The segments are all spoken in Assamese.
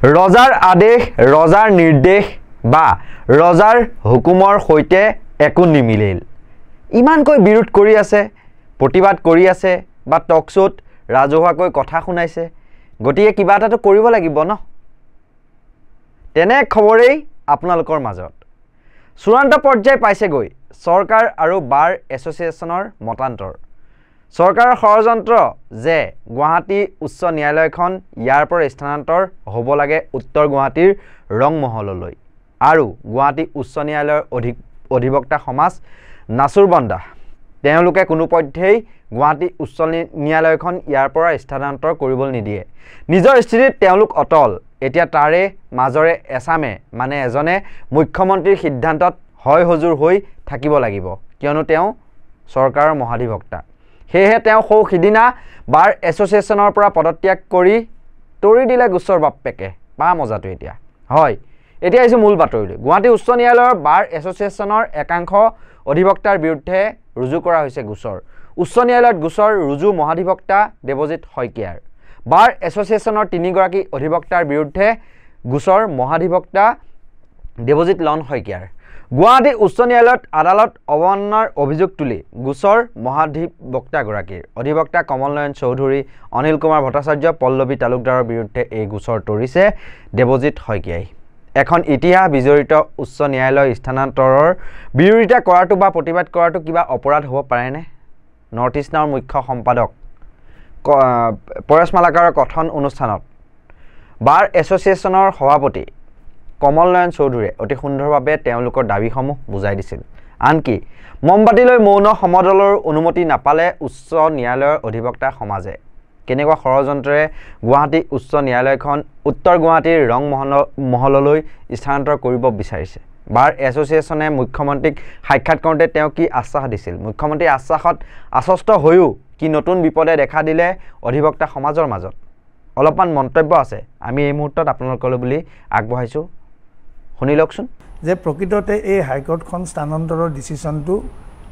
ৰজাৰ আদেশ ৰজাৰ নিৰ্দেশ বা ৰজাৰ হুকুমৰ সৈতে একো নিমিলিল ইমানকৈ বিৰোধ কৰি আছে প্ৰতিবাদ কৰি আছে বা টক শ্ব'ত ৰাজহুৱাকৈ কথা শুনাইছে গতিকে কিবা এটাটো কৰিব লাগিব ন তেনে খবৰেই আপোনালোকৰ মাজত চূড়ান্ত পৰ্যায় পাইছেগৈ চৰকাৰ আৰু বাৰ এছ'চিয়েশ্যনৰ মতান্তৰ চৰকাৰৰ ষড়যন্ত্ৰ যে গুৱাহাটী উচ্চ ন্যায়ালয়খন ইয়াৰ পৰা স্থানান্তৰ হ'ব লাগে উত্তৰ গুৱাহাটীৰ ৰংমহললৈ আৰু গুৱাহাটী উচ্চ ন্যায়ালয়ৰ অধিবক্তা সমাজ নাচুৰবন্দা তেওঁলোকে কোনোপধ্যেই গুৱাহাটী উচ্চ ন্যায়ালয়খন ইয়াৰ পৰা স্থানান্তৰ কৰিবলৈ নিদিয়ে নিজৰ স্থিতিত তেওঁলোক অটল এতিয়া তাৰে মাজৰে এছামে মানে এজনে মুখ্যমন্ত্ৰীৰ সিদ্ধান্তত হয় হজুৰ হৈ থাকিব লাগিব কিয়নো তেওঁ চৰকাৰৰ মহাধিবক্তা সেয়েহে তেওঁ সিদিনা বাৰ এছ'চিয়েশ্যনৰ পৰা পদত্যাগ কৰি তৰি দিলে গোচৰ বাপ্পেকে পা মজাটো এতিয়া হয় এতিয়া আহিছোঁ মূল বাতৰিলৈ গুৱাহাটী উচ্চ ন্যায়ালয়ৰ বাৰ এছ'চিয়েশ্যনৰ একাংশ অধিবক্তাৰ বিৰুদ্ধে ৰুজু কৰা হৈছে গোচৰ উচ্চ ন্যায়ালয়ত গোচৰ ৰুজু মহাধিবক্তা দেৱজিৎ শইকীয়াৰ বাৰ এছ'চিয়েশ্যনৰ 3 গৰাকী অধিবক্তাৰ বিৰুদ্ধে গোচৰ মহাধিবক্তা দেৱজিৎ লন শইকীয়াৰ গুৱাহাটী উচ্চ ন্যায়ালয়ত আদালত অৱমাননাৰ অভিযোগ তুলি গোচৰ মহাধিবক্তাগৰাকীৰ অধিবক্তা কমল নয়ন চৌধুৰী অনিল কুমাৰ ভট্টাচাৰ্য পল্লৱী তালুকদাৰৰ বিৰুদ্ধে এই গোচৰ তৰিছে দেৱজিৎ শইকীয়াই এখন ইতিহাস বিজড়িত উচ্চ ন্যায়ালয় স্থানান্তৰৰ বিৰোধিতা কৰাটো বা প্ৰতিবাদ কৰাটো কিবা অপৰাধ হ'ব পাৰেনে নৰ্থ ইষ্ট নাওৰ মুখ্য সম্পাদক পৰেশ মালাকাৰৰ কথন অনুষ্ঠানত বাৰ এছ'চিয়েশ্যনৰ সভাপতি কমল নয়ন চৌধুৰীয়ে অতি সুন্দৰভাৱে তেওঁলোকৰ দাবীসমূহ বুজাই দিছিল আনকি মমবাতিলৈ মৌন সমদলৰ অনুমতি নাপালে উচ্চ ন্যায়ালয়ৰ অধিবক্তা সমাজে কেনেকুৱা ষড়যন্ত্ৰৰে গুৱাহাটী উচ্চ ন্যায়ালয়খন উত্তৰ গুৱাহাটীৰ ৰংমহললৈ স্থানান্তৰ কৰিব বিচাৰিছে বাৰ এছ'চিয়েশ্যনে মুখ্যমন্ত্ৰীক সাক্ষাৎ কৰোঁতে তেওঁ কি আশ্বাস দিছিল মুখ্যমন্ত্ৰীৰ আশ্বাসত আশ্বস্ত হৈও কি নতুন বিপদে দেখা দিলে অধিবক্তা সমাজৰ মাজত অলপমান মন্তব্য আছে আমি এই মুহূৰ্তত আপোনালোকলৈ বুলি আগবঢ়াইছোঁ শুনি লওকচোন যে প্ৰকৃততে এই হাইকোৰ্টখন স্থানান্তৰৰ ডিচিশ্যনটো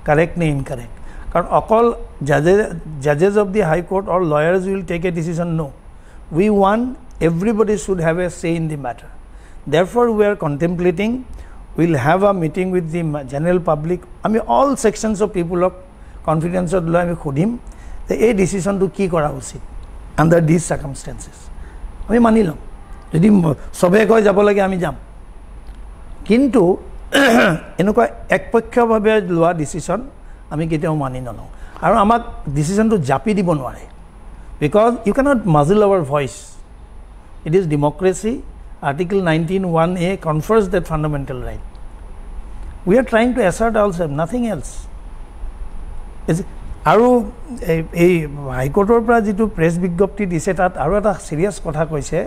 কাৰেক্ট নে ইনকাৰেক্ট কাৰণ অকল জাজেছ of the high court or lawyers will take a decision no we want everybody should have a say in the matter therefore we are contemplating will have a meeting with the general public আমি অল ছেকশ্যনছ অফ পিপুলক কনফিডেন্সত লৈ আমি সুধিম যে এই ডিচিশ্যনটো কি কৰা উচিত আণ্ডাৰ দিছ চাৰ্কামষ্টেঞ্চেছ আমি মানি ল'ম যদি চবে কয় যাব লাগে আমি যাম কিন্তু এনেকুৱা একপক্ষভাৱে লোৱা ডিচিশ্যন আমি কেতিয়াও মানি নলওঁ আৰু আমাক ডিচিশ্যনটো জাপি দিব নোৱাৰে because you cannot muzzle our voice it is democracy article 19(1)A confers that fundamental right we are trying to assert ourselves nothing else আৰু এই হাইকোৰ্টৰ পৰা যিটো প্ৰেছ বিজ্ঞপ্তি দিছে তাত আৰু এটা চিৰিয়াছ কথা কৈছে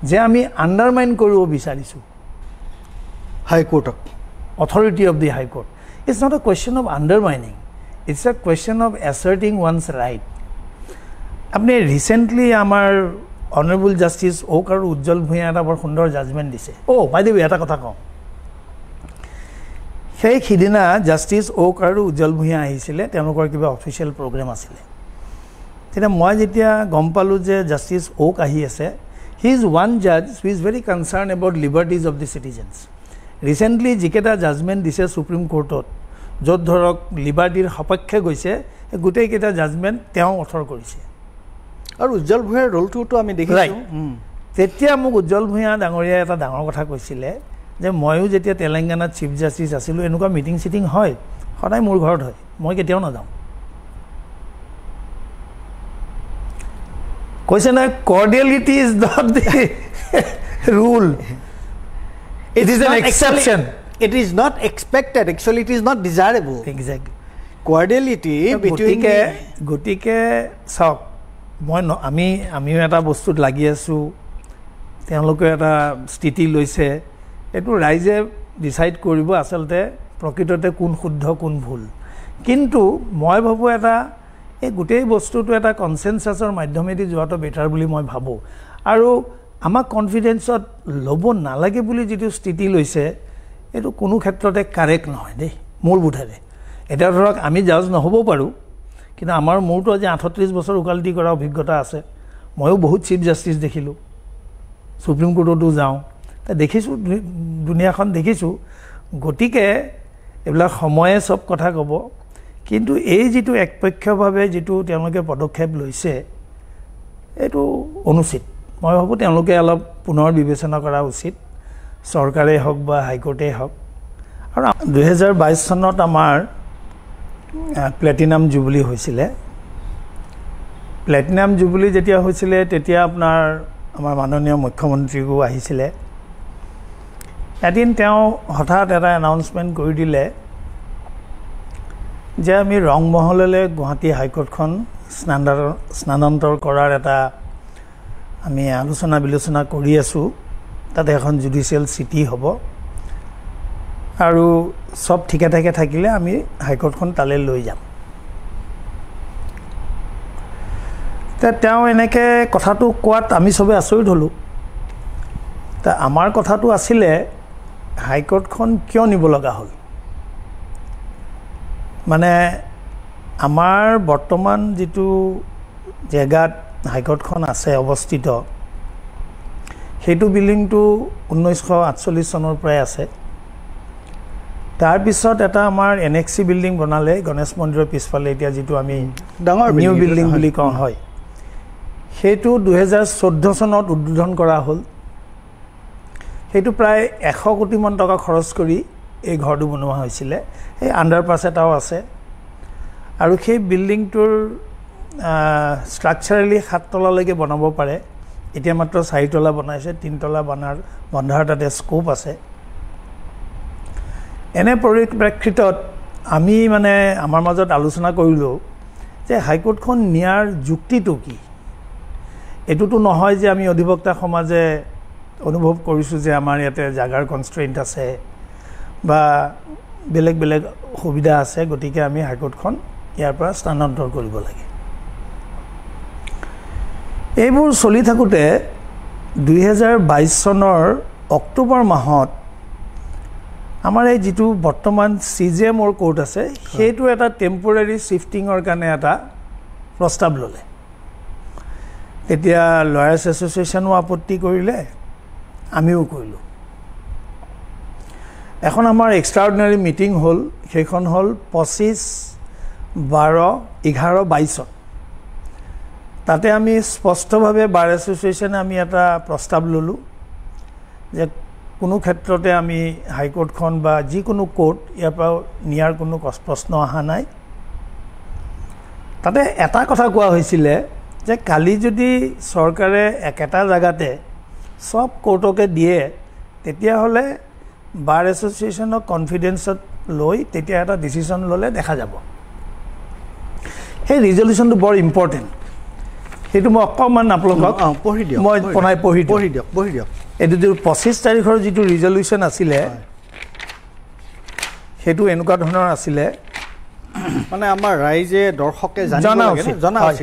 যে আমি আণ্ডাৰমাইন কৰিব বিচাৰিছোঁ হাইকোৰ্টক authority of the high court it's not a question of undermining it's a question of asserting one's right আপুনি ৰিচেণ্টলি আমাৰ অনাৰেবল জাষ্টিছ ওক আৰু উজ্জ্বল ভূঞা এটা বৰ সুন্দৰ জাজমেণ্ট দিছে বাই দ্য ৱে এটা কথা কওঁ সেই সিদিনা জাষ্টিছ ওক আৰু উজ্জ্বল ভূঞা আহিছিলে তেওঁলোকৰ কিবা অফিচিয়েল প্ৰগ্ৰেম আছিলে তেতিয়া মই যেতিয়া গম পালোঁ যে জাষ্টিছ ওক আহি আছে হি ইজ ওৱান জাজ who is very concerned about liberties of the citizens recently যিকেইটা জাজমেণ্ট দিছে সুপ্ৰিম কোৰ্টত য'ত ধৰক লিবাৰ্টিৰ সপক্ষে গৈছে গোটেইকেইটা জাজমেণ্ট তেওঁ অথৰ কৰিছে আৰু উজ্জ্বল ভূঞাৰ ৰোলটোতো আমি দেখিছোঁ তেতিয়া মোক উজ্জ্বল ভূঞা ডাঙৰীয়াই এটা ডাঙৰ কথা কৈছিলে যে ময়ো যেতিয়া তেলেংগানাত চিফ জাষ্টিছ আছিলোঁ এনেকুৱা মিটিং চিটিং হয় সদায় মোৰ ঘৰত হয় মই কেতিয়াও নাযাওঁ কৈছে নহয় cordiality is not the rule It is an exception. It is not expected. Actually, it is not desirable. Exactly. Cordiality between গতিকে চাওক আমিও এটা বস্তুত লাগি আছোঁ তেওঁলোকে এটা স্থিতি লৈছে এইটো ৰাইজে ডিচাইড কৰিব আচলতে প্ৰকৃততে কোন শুদ্ধ কোন ভুল কিন্তু মই ভাবোঁ এটা এই গোটেই বস্তুটো এটা কনচেনচাছৰ মাধ্যমেদি যোৱাটো বেটাৰ বুলি মই ভাবোঁ আৰু আমাক কনফিডেন্সত ল'ব নালাগে বুলি যিটো স্থিতি লৈছে এইটো কোনো ক্ষেত্ৰতে কাৰেক্ট নহয় দেই মোৰ বোধেৰে এটা ধৰক আমি জাজ নহ'ব পাৰোঁ কিন্তু আমাৰ মোৰতো আজি 38 বছৰ উকালতি কৰা অভিজ্ঞতা আছে ময়ো বহুত চিফ জাষ্টিছ দেখিলোঁ সুপ্ৰিম কোৰ্টতো যাওঁ তা দেখিছোঁ দুনিয়াখন দেখিছোঁ গতিকে এইবিলাক সময়ে চব কথা ক'ব কিন্তু এই যিটো একপক্ষভাৱে যিটো তেওঁলোকে পদক্ষেপ লৈছে এইটো অনুচিত মই ভাবোঁ তেওঁলোকে অলপ পুনৰ বিবেচনা কৰা উচিত চৰকাৰেই হওক বা হাইকোৰ্টেই হওক আৰু 2022 চনত আমাৰ প্লেটিনাম জুবিলি হৈছিলে প্লেটিনাম জুবিলি যেতিয়া হৈছিলে তেতিয়া আপোনাৰ আমাৰ মাননীয় মুখ্যমন্ত্ৰীও আহিছিলে এদিন তেওঁ হঠাৎ এটা এনাউন্সমেণ্ট কৰি দিলে যে আমি ৰংমহললৈ গুৱাহাটী হাইকোৰ্টখন স্থানান্তৰ কৰাৰ এটা আমি আলোচনা বিলোচনা কৰি আছোঁ তাতে এখন জুডিচিয়েল চিটি হ'ব আৰু সব ঠিকে ঠাকে থাকিলে আমি হাইকোৰ্টখন তালৈ লৈ যাম তেওঁ এনেকৈ কথাটো কোৱাত আমি সবে আচৰিত হ'লোঁ তা আমাৰ কথাটো আছিলে হাইকোৰ্টখন কিয় নিব লগা হ'ল মানে আমাৰ বৰ্তমান যিটো জেগাত হাইকোৰ্টখন আছে অৱস্থিত সেইটো বিল্ডিংটো 1948 চনৰ পৰাই আছে তাৰ পিছত এটা আমাৰ এনএক্সি বিল্ডিং বনালে গণেশ মন্দিৰৰ পিছফালে এতিয়া যিটো আমি ডাঙৰ নিউ বিল্ডিং বুলি কওঁ হয় সেইটো 2014 চনত উদ্বোধন কৰা হ'ল সেইটো প্ৰায় 100 কোটি মান টকা খৰচ কৰি এই ঘৰটো বনোৱা হৈছিলে এই আণ্ডাৰপাছ এটাও আছে আৰু সেই বিল্ডিংটোৰ ষ্ট্ৰাকচাৰেলি 7 তলালৈকে বনাব পাৰে এতিয়া মাত্ৰ 4 তলা বনাইছে 3 তলা বন্ধাৰ তাতে স্কোপ আছে এনে পৰিপ্ৰেক্ষিতত আমি মানে আমাৰ মাজত আলোচনা কৰিলোঁ যে হাইকোৰ্টখন নিয়াৰ যুক্তিটো কি এটোতো নহয় যে আমি অধিবক্তা সমাজে অনুভৱ কৰিছোঁ যে আমাৰ ইয়াতে জাগাৰ কনষ্ট্ৰেইণ্ট আছে বা বেলেগ বেলেগ সুবিধা আছে গতিকে আমি হাইকোৰ্টখন ইয়াৰ পৰা স্থানান্তৰ কৰিব লাগে এইবোৰ চলি থাকোঁতে 2022 চনৰ অক্টোবৰ মাহত আমাৰ এই যিটো বৰ্তমান CJMৰ কোৰ্ট আছে সেইটো এটা টেম্পোৰাৰী শিফটিঙৰ কাৰণে এটা প্ৰস্তাৱ ল'লে এতিয়া লয়াৰ্ছ এছ'চিয়েশ্যনো আপত্তি কৰিলে আমিও কৰিলোঁ এখন আমাৰ এক্সট্ৰাঅৰ্ডিনাৰী মিটিং হ'ল সেইখন হ'ল 25/12/11/22 তাতে আমি স্পষ্টভাৱে বাৰ এছ'চিয়েশ্যনে আমি এটা প্ৰস্তাৱ ল'লোঁ যে কোনো ক্ষেত্ৰতে আমি হাইকোৰ্টখন বা যিকোনো কোৰ্ট ইয়াৰ পৰা নিয়াৰ কোনো প্ৰশ্ন অহা নাই তাতে এটা কথা কোৱা হৈছিলে যে কালি যদি চৰকাৰে একেটা জায়গাতে সব কোৰ্টকে দিয়ে তেতিয়াহ'লে বাৰ এছ'চিয়েশ্যনক কনফিডেন্সত লৈ তেতিয়া এটা ডিচিশ্যন ল'লে দেখা যাব সেই ৰিজলিউশ্যনটো বৰ ইম্পৰ্টেণ্ট সেইটো মই অকণমান আপোনালোকক পঢ়ি দিয়ক মই পঢ়ি দিয়ক এইটো যিটো 25 তাৰিখৰ যিটো ৰিজলিউশ্যন আছিলে সেইটো এনেকুৱা ধৰণৰ আছিলে মানে আমাৰ ৰাইজে দৰ্শকে জনা উচিত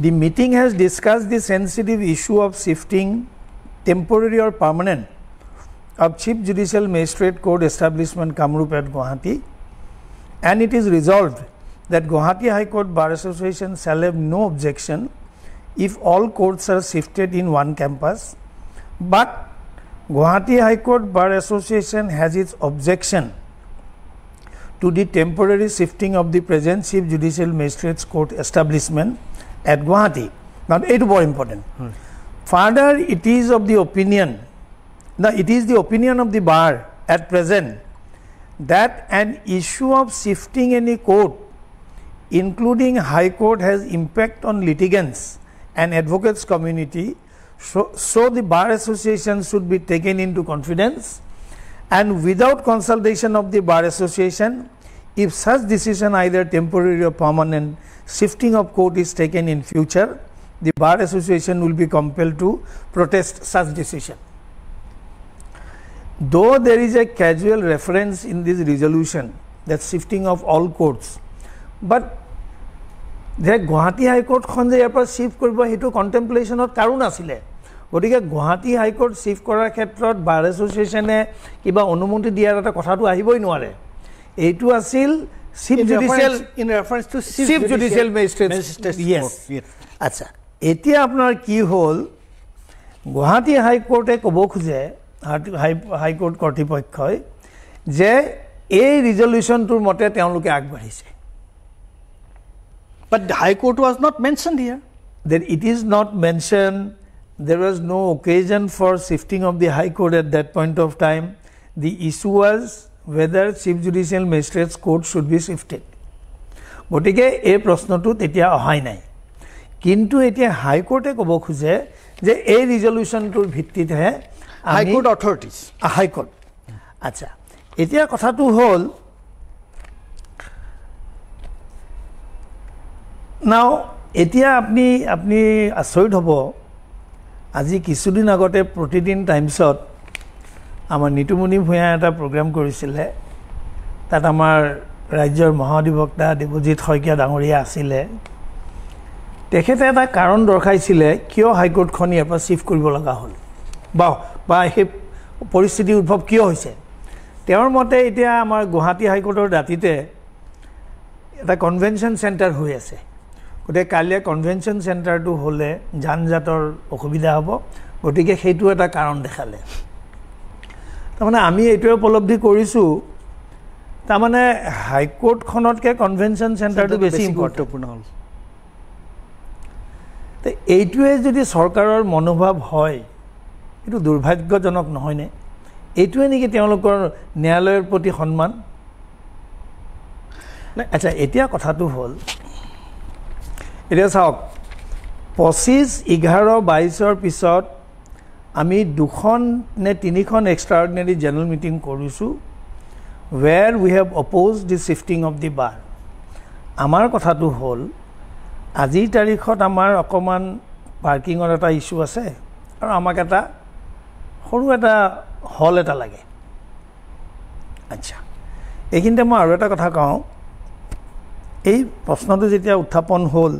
The meeting has discussed the sensitive issue of shifting temporary or permanent of Chief Judicial Magistrate Court establishment Kamrup at Guwahati and it is resolved that Guwahati High Court Bar Association shall have no objection if all courts are shifted in one campus but Guwahati High Court Bar Association has its objection to the temporary shifting of the present Chief Judicial Magistrates Court establishment at Guwahati. Now, it is very important. Further, it is the opinion of the bar at present that an issue of shifting any court, including High Court, has impact on litigants and advocates community. So the Bar Association should be taken into confidence and without consultation of the Bar Association, if such decision either temporary or permanent shifting of court is taken in future, the Bar Association will be compelled to protest such decision. Though there is a casual reference in this resolution that shifting of all courts, but the Guwahati High Court khonje yapar shift koribo hetu contemplation or karun asile gotike Guwahati High Court shift korar khetrot Bar Association e kiba onumoti diar eta kotha tu ahiboi noare eitu asil Chief Judicial in reference to Chief Judicial Magistrate yes acha etia apnar ki hol Guwahati হাইকোৰ্টে ক'ব খোজে হাইকোৰ্ট কৰ্তৃপক্ষই যে এই ৰিজলিউশ্যনটোৰ মতে তেওঁলোকে আগবাঢ়িছে But the High Court was not mentioned here. That it is not mentioned. There was no occasion for shifting of the High Court at that point of time. The issue was whether Chief Judicial Magistrates Court should be shifted. গতিকে এই প্ৰশ্নটো তেতিয়া অহাই নাই কিন্তু এতিয়া হাইকোৰ্টে ক'ব খোজে যে এই ৰিজলিউশ্যনটোৰ ভিত্তিতহে হাইকোৰ্ট অথৰিটিজ হাইকোৰ্ট আচ্ছা এতিয়া কথাটো হ'ল নাও এতিয়া আপনি আচৰিত হ'ব আজি কিছুদিন আগতে প্ৰতিদিন টাইমছত আমাৰ নিতুমণি ভূঞা এটা প্ৰগ্ৰাম কৰিছিলে তাত আমাৰ ৰাজ্যৰ মহাধিবক্তা দেৱজিৎ শইকীয়া ডাঙৰীয়া আছিলে তেখেতে এটা কাৰণ দৰ্শাইছিলে কিয় হাইকোৰ্টখন ইয়াৰ পৰা শিফ্ট কৰিব লগা হ'ল বা সেই পৰিস্থিতি উদ্ভৱ কিয় হৈছে তেওঁৰ মতে এতিয়া আমাৰ গুৱাহাটী হাইকোৰ্টৰ দাঁতিতে এটা কনভেনশ্যন চেণ্টাৰ হৈ আছে গতিকে কালিয়া কনভেনশ্যন চেণ্টাৰটো হ'লে যানজাতৰ অসুবিধা হ'ব গতিকে সেইটো এটা কাৰণ দেখালে তাৰমানে আমি এইটোৱে উপলব্ধি কৰিছোঁ তাৰমানে হাইকোৰ্টখনতকৈ কনভেনশ্যন চেণ্টাৰটো বেছি গুৰুত্বপূৰ্ণ হ'ল তো এইটোৱে যদি চৰকাৰৰ মনোভাৱ হয় এইটো দুৰ্ভাগ্যজনক নহয়নে এইটোৱে নেকি তেওঁলোকৰ ন্যায়ালয়ৰ প্ৰতি সন্মান আচ্ছা এতিয়া কথাটো হ'ল এতিয়া চাওক 25-11-22 পিছত আমি 2খন নে 3খন এক্সট্ৰাঅৰ্ডিনেৰী জেনেৰেল মিটিং কৰিছোঁ where we have opposed the shifting of the bar আমাৰ কথাটো হ'ল আজিৰ তাৰিখত আমাৰ অকমান পাৰ্কিঙৰ এটা ইস্যু আছে আৰু আমাক এটা সৰু এটা হল এটা লাগে আচ্ছা এইখিনিতে মই আৰু এটা কথা কওঁ এই প্ৰশ্নটো যেতিয়া উত্থাপন হ'ল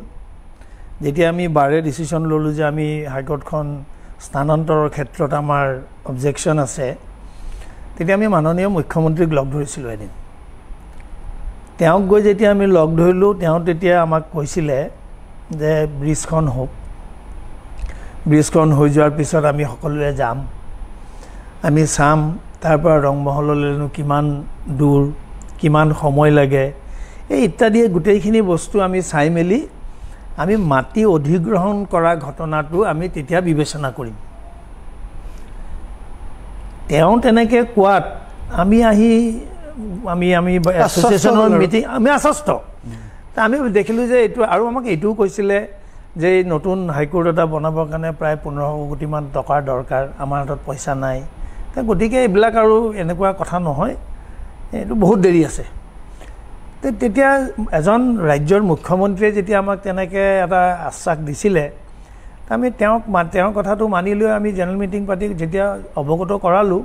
যেতিয়া আমি বাৰে ডিসিশন ললো যে আমি হাইকোৰ্টখন স্থানান্তৰৰ ক্ষেত্ৰত আমাৰ অবজেকশন আছে তেতিয়া আমি মাননীয় মুখ্যমন্ত্ৰীক লগ ধৰিছিলোঁ এদিন তেওঁক গৈ যেতিয়া আমি লগ ধৰিলোঁ তেওঁ তেতিয়া আমাক কৈছিলে যে ব্ৰিজখন হৈ যোৱাৰ পিছত আমি সকলোৱে যাম আমি চাম তাৰ পৰা ৰংমহললৈনো কিমান দূৰ কিমান সময় লাগে এই ইত্যাদি গোটেইখিনি বস্তু আমি চাই মেলি আমি মাটি অধিগ্ৰহণ কৰা ঘটনাটো আমি তেতিয়া বিবেচনা কৰিম তেওঁ তেনেকে কোৱাত আমি এছ'চিয়েশ্যনৰ মিটিং আমি আশ্বস্ত আমি দেখিলোঁ যে এইটো আৰু আমাক এইটোও কৈছিলে যে নতুন হাইকোৰ্ট এটা বনাবৰ কাৰণে প্ৰায় 15 কোটিমান টকাৰ দৰকাৰ আমাৰ হাতত পইচা নাই গতিকে এইবিলাক আৰু এনেকুৱা কথা নহয় এইটো বহুত দেৰি আছে তেতিয়া এজন ৰাজ্যৰ মুখ্যমন্ত্ৰীয়ে যেতিয়া আমাক তেনেকৈ এটা আশ্বাস দিছিলে আমি তেওঁৰ কথাটো মানি লৈ আমি জেনেৰেল মিটিং পাতি যেতিয়া অৱগত কৰালোঁ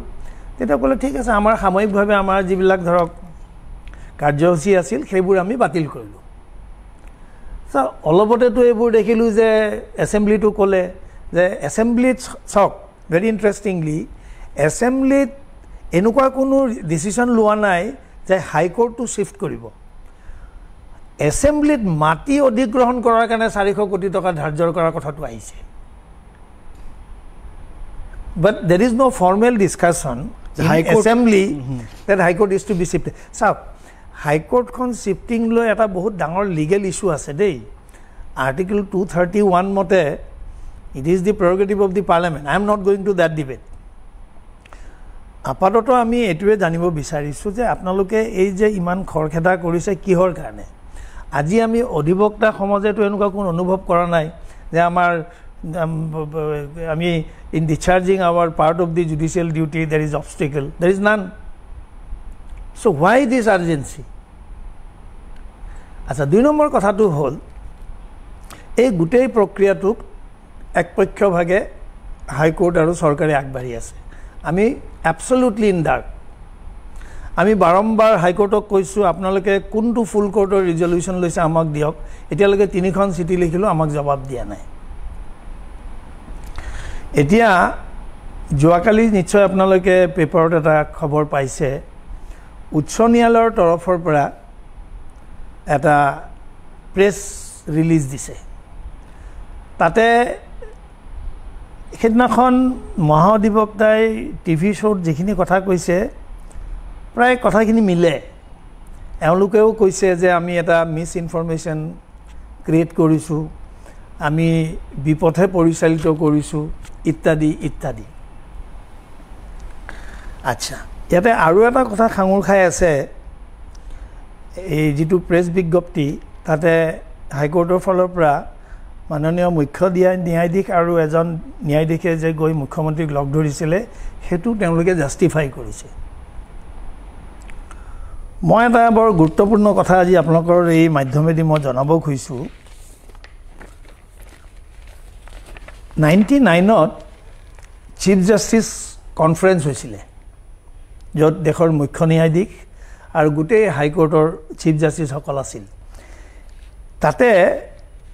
তেতিয়া ক'লে ঠিক আছে আমাৰ সাময়িকভাৱে আমাৰ যিবিলাক ধৰক কাৰ্যসূচী আছিল সেইবোৰ আমি বাতিল কৰিলোঁ অলপতেতো এইবোৰ দেখিলোঁ যে এছেম্বলিটো ক'লে যে এছেম্বলিত চাওক ভেৰি ইণ্টাৰেষ্টিংলি এছেম্বলিত এনেকুৱা কোনো ডিচিশ্যন লোৱা নাই যে হাইকোৰ্টটো শিফ্ট কৰিব এছেম্বলিত মাটি অধিগ্ৰহণ কৰাৰ কাৰণে 400 কোটি টকা ধাৰ্যৰ কৰাৰ কথাটো আহিছে but there is no formal discussion in assembly that high court is to be shifted so high court kon shifting lo eta bahut dangor legal issue ase dei article 231 mote it is the prerogative of the parliament I am not going to that debate apadoto ami etuwe janibo bisarisu je apnaloke ei je iman khorkheda korise kihor karone আজি আমি অধিবক্তা সমাজেটো এনেকুৱা কোন অনুভৱ কৰা নাই যে আমাৰ আমি in discharging our part of the judicial duty there is obstacle there is none so why this urgency আচ্ছা 2 নম্বৰ কথাটো হ'ল এই গোটেই প্ৰক্ৰিয়াটোক একপক্ষভাৱে হাইকোৰ্ট আৰু চৰকাৰে আগবাঢ়ি আছে আমি অ্যাবসলিউটলি ইন ডাৰ্ক আমি বাৰম্বাৰ হাইকোৰ্টক কৈছোঁ আপোনালোকে কোনটো ফুল কোৰ্টৰ ৰিজলিউশ্যন লৈছে আমাক দিয়ক এতিয়ালৈকে 3খন চিঠি লিখিলোঁ আমাক জবাব দিয়া নাই এতিয়া যোৱাকালি নিশ্চয় আপোনালোকে পেপাৰত এটা খবৰ পাইছে উচ্চ ন্যায়ালয়ৰ তৰফৰ পৰা এটা প্ৰেছ ৰিলিজ দিছে তাতে সেইদিনাখন মহাধিবক্তাই টিভি শ্ব'ত যিখিনি কথা কৈছে প্ৰায় কথাখিনি মিলে এওঁলোকেও কৈছে যে আমি এটা মিছ ইনফৰমেশ্যন ক্ৰিয়েট কৰিছোঁ আমি বিপথে পৰিচালিত কৰিছোঁ ইত্যাদি ইত্যাদি আচ্ছা ইয়াতে আৰু এটা কথা সাঙুৰ খাই আছে এই যিটো প্ৰেছ বিজ্ঞপ্তি তাতে হাইকোৰ্টৰ ফালৰ পৰা মাননীয় মুখ্য ন্যায়াধীশ আৰু এজন ন্যায়াধীশে যে গৈ মুখ্যমন্ত্ৰীক লগ ধৰিছিলে সেইটো তেওঁলোকে জাষ্টিফাই কৰিছে মই এটা বৰ গুৰুত্বপূৰ্ণ কথা আজি আপোনালোকৰ এই মাধ্যমেদি মই জনাব খুজিছোঁ 99ত চিফ জাষ্টিচ কনফাৰেন্স হৈছিলে য'ত দেশৰ মুখ্য ন্যায়াধীশ আৰু গোটেই হাইকোৰ্টৰ চিফ জাষ্টিচসকল আছিল তাতে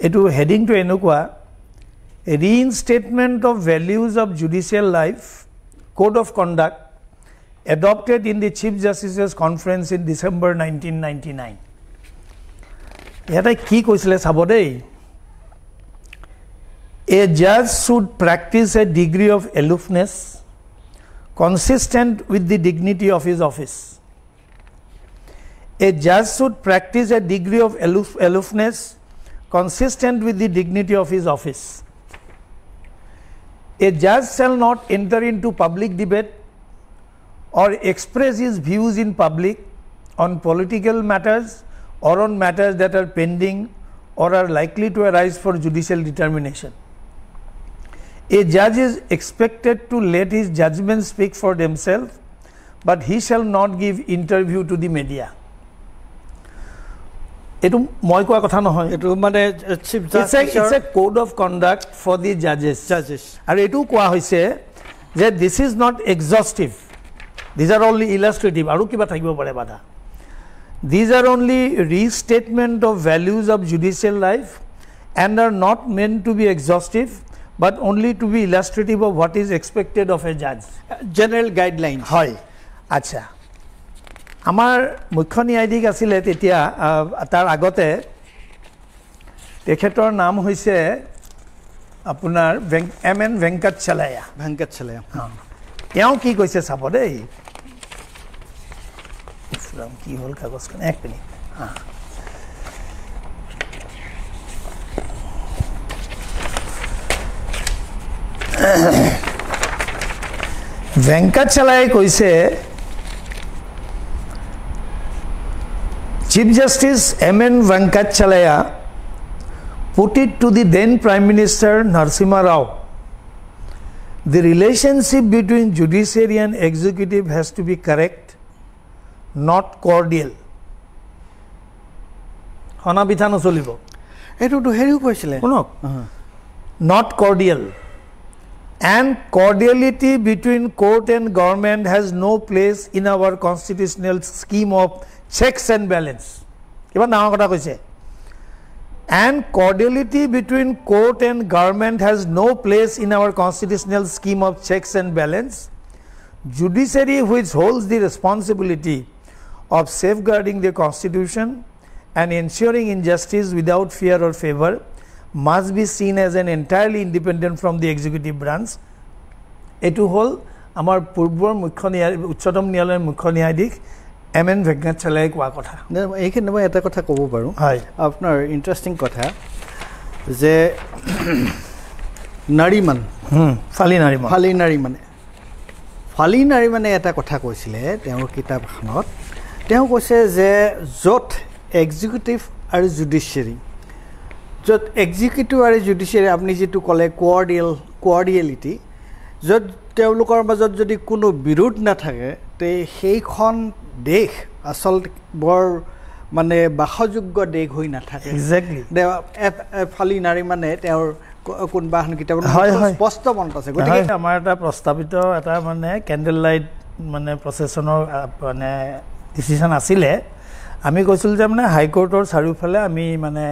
এইটো হেডিংটো এনেকুৱা reinstatement of values of judicial life code of conduct adopted in the Chief Justice's conference in December 1999. Yata ki koisile sabo dei. A judge should practice a degree of aloofness consistent with the dignity of his office. A judge should practice a degree of aloofness consistent with the dignity of his office. A judge shall not enter into public debate or express his views in public on political matters or on matters that are pending or are likely to arise for judicial determination. A judge is expected to let his judgments speak for themselves, but he shall not give interview to the media. Etu moi koa kotha nohoy. Etu mane chief justice it's a code of conduct for the judges. Aru etu koa hoise je this is not exhaustive. These are only illustrative. Aru kiba thakibo pare bada. These are only restatement of values of judicial life and are not meant to be exhaustive, but only to be illustrative of what is expected of a judge. General guidelines. Hoy. Acha. Amar mukhya nyayadhik asile tetia tar agote tekhetor naam hoise apunar MN Venkat Chalaya. Venkat Chalaya. Eon ki koise sabo dei. কি হল কাগজখন এক মিনিট Venkat Chalaya কৈছে Chief Justice MN Venkat Chalaya put it to the then Prime Minister Narasimha Rao. The relationship between judiciary and executive has to be correct, not cordial. Hona bithano cholibo. Etu to heriu koisile. Kunok. Not cordial. And cordiality between court and government has no place in our constitutional scheme of checks and balance. Kiba na kotha koise. And cordiality between court and government has no place in our constitutional scheme of checks and balance. Judiciary, which holds the responsibility of safeguarding the constitution and ensuring injustice without fear or favor, must be seen as an entirely independent from the executive branch. Etu hol amar purbor mukhya uchchatom nyayalayor mukhya nyayadhik MN Venkat Chalaya koa kotha. Eikhine moi eta kotha kobo paru. Hoy. Apnar interesting kotha je nariman Fali Nariman eta kotha koisile teor kitab khanot teo koise je jot executive আৰু judiciary jot executive আৰু judiciary apni jitu kole cordiality jot teolukor majot jodi kono birod na thake te heikhon দেশ আসল বড় মানে বাহযোগ্য দেশ হই না থাকে এক্স্যাক্টলি ফালি নাৰী মানে তেওঁৰ কোন বাহন কিতাব স্পষ্ট মনত আছে গতিকে আমাৰ এটা প্ৰস্তাৱিত এটা মানে ক্যান্ডেল লাইট মানে প্ৰসেছনৰ মানে ডিসিশন আছিলে আমি কৈছিল যে মানে হাই কোৰ্টৰ চাৰিওফালে আমি মানে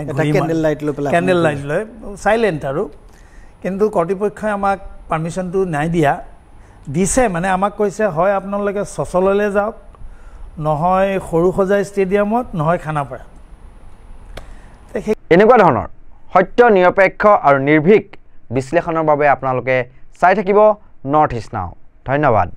ক্যান্ডেল লাইট লৈ সাইলেন্ট আৰু কিন্তু কৰ্তৃপক্ষই আমাক পাৰমিশনটো নাই দিয়া দিছে মানে আমাক কৈছে হয় আপোনালোকে সচললে যাওক নহয় খৰুখজাই ষ্টেডিয়ামত নহয় খানাপাৰা এনেকুৱা ধৰণৰ সত্য নিৰপেক্ষ আৰু নিৰ্ভীক বিশ্লেষণৰ বাবে আপোনালোকে চাই থাকিব নৰ্থ ইষ্ট নাও। ধন্যবাদ।